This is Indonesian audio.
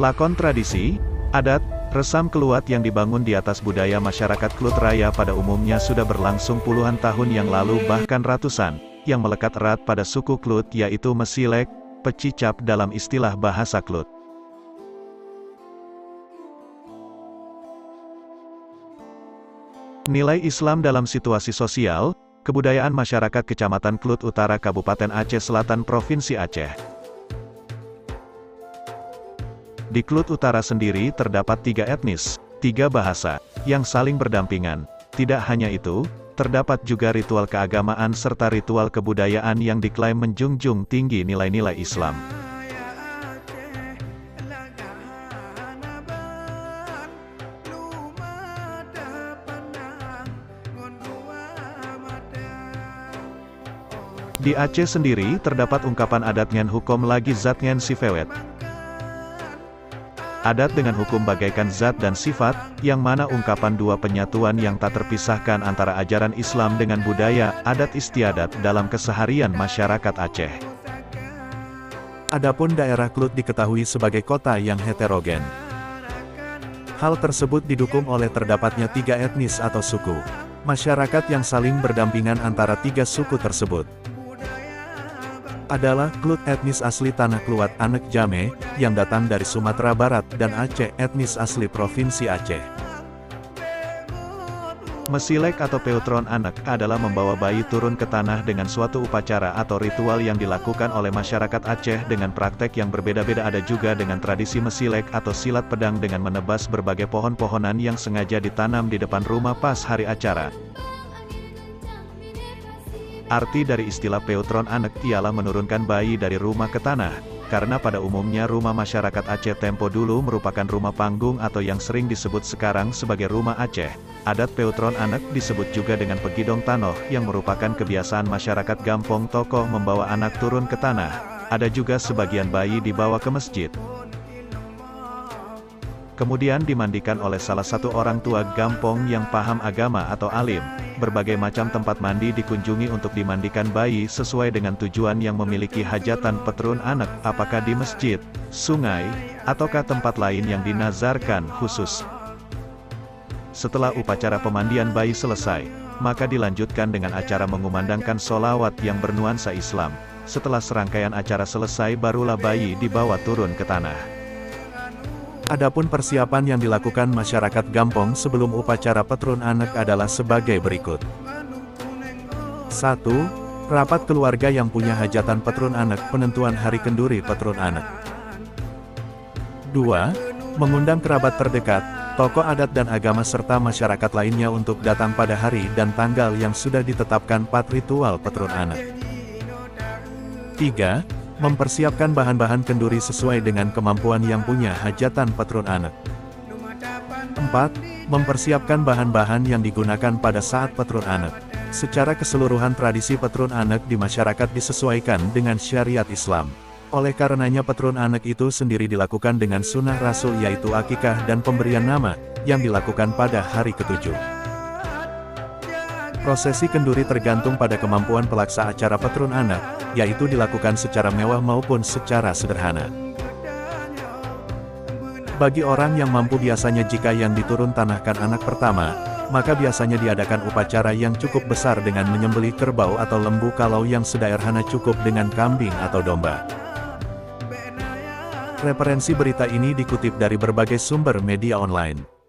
Lakon tradisi, adat, resam keluat yang dibangun di atas budaya masyarakat Klut Raya pada umumnya sudah berlangsung puluhan tahun yang lalu bahkan ratusan, yang melekat erat pada suku Klut yaitu mesilek, pecicap dalam istilah bahasa Klut. Nilai Islam dalam situasi sosial, kebudayaan masyarakat Kecamatan Klut Utara Kabupaten Aceh Selatan Provinsi Aceh. Di Klut Utara sendiri terdapat 3 etnis, 3 bahasa, yang saling berdampingan. Tidak hanya itu, terdapat juga ritual keagamaan serta ritual kebudayaan yang diklaim menjunjung tinggi nilai-nilai Islam. Di Aceh sendiri terdapat ungkapan adat ngan hukum lagi zat ngan sifewet. Adat dengan hukum bagaikan zat dan sifat, yang mana ungkapan dua penyatuan yang tak terpisahkan antara ajaran Islam dengan budaya, adat istiadat dalam keseharian masyarakat Aceh. Adapun daerah Klut diketahui sebagai kota yang heterogen. Hal tersebut didukung oleh terdapatnya 3 etnis atau suku masyarakat yang saling berdampingan antara 3 suku tersebut. Adalah Klut etnis asli Tanah Kluat Anek Jame, yang datang dari Sumatera Barat dan Aceh etnis asli Provinsi Aceh. Mesilek atau peutron anak adalah membawa bayi turun ke tanah dengan suatu upacara atau ritual yang dilakukan oleh masyarakat Aceh dengan praktek yang berbeda-beda. Ada juga dengan tradisi mesilek atau silat pedang dengan menebas berbagai pohon-pohonan yang sengaja ditanam di depan rumah pas hari acara. Arti dari istilah peutron anak ialah menurunkan bayi dari rumah ke tanah, karena pada umumnya rumah masyarakat Aceh tempo dulu merupakan rumah panggung atau yang sering disebut sekarang sebagai rumah Aceh. Adat peutron anak disebut juga dengan pegidong tanoh yang merupakan kebiasaan masyarakat Gampong Tokoh membawa anak turun ke tanah. Ada juga sebagian bayi dibawa ke masjid, kemudian dimandikan oleh salah satu orang tua Gampong yang paham agama atau alim. Berbagai macam tempat mandi dikunjungi untuk dimandikan bayi sesuai dengan tujuan yang memiliki hajatan petrun anak, apakah di masjid, sungai, ataukah tempat lain yang dinazarkan khusus. Setelah upacara pemandian bayi selesai, maka dilanjutkan dengan acara mengumandangkan sholawat yang bernuansa Islam. Setelah serangkaian acara selesai barulah bayi dibawa turun ke tanah. Adapun persiapan yang dilakukan masyarakat Gampong sebelum upacara petrun anak adalah sebagai berikut. 1. Rapat keluarga yang punya hajatan petrun anak, penentuan hari kenduri petrun anak. 2. Mengundang kerabat terdekat, tokoh adat dan agama serta masyarakat lainnya untuk datang pada hari dan tanggal yang sudah ditetapkan 4 ritual petrun anak. 3. Mempersiapkan bahan-bahan kenduri sesuai dengan kemampuan yang punya hajatan petrun anak. 4. Mempersiapkan bahan-bahan yang digunakan pada saat petrun anak. Secara keseluruhan tradisi petrun anak di masyarakat disesuaikan dengan syariat Islam. Oleh karenanya petrun anak itu sendiri dilakukan dengan sunnah Rasul yaitu akikah dan pemberian nama, yang dilakukan pada hari ke-7. Prosesi kenduri tergantung pada kemampuan pelaksa acara petrun anak, yaitu dilakukan secara mewah maupun secara sederhana. Bagi orang yang mampu biasanya jika yang diturun tanahkan anak pertama, maka biasanya diadakan upacara yang cukup besar dengan menyembelih kerbau atau lembu, kalau yang sederhana cukup dengan kambing atau domba. Referensi berita ini dikutip dari berbagai sumber media online.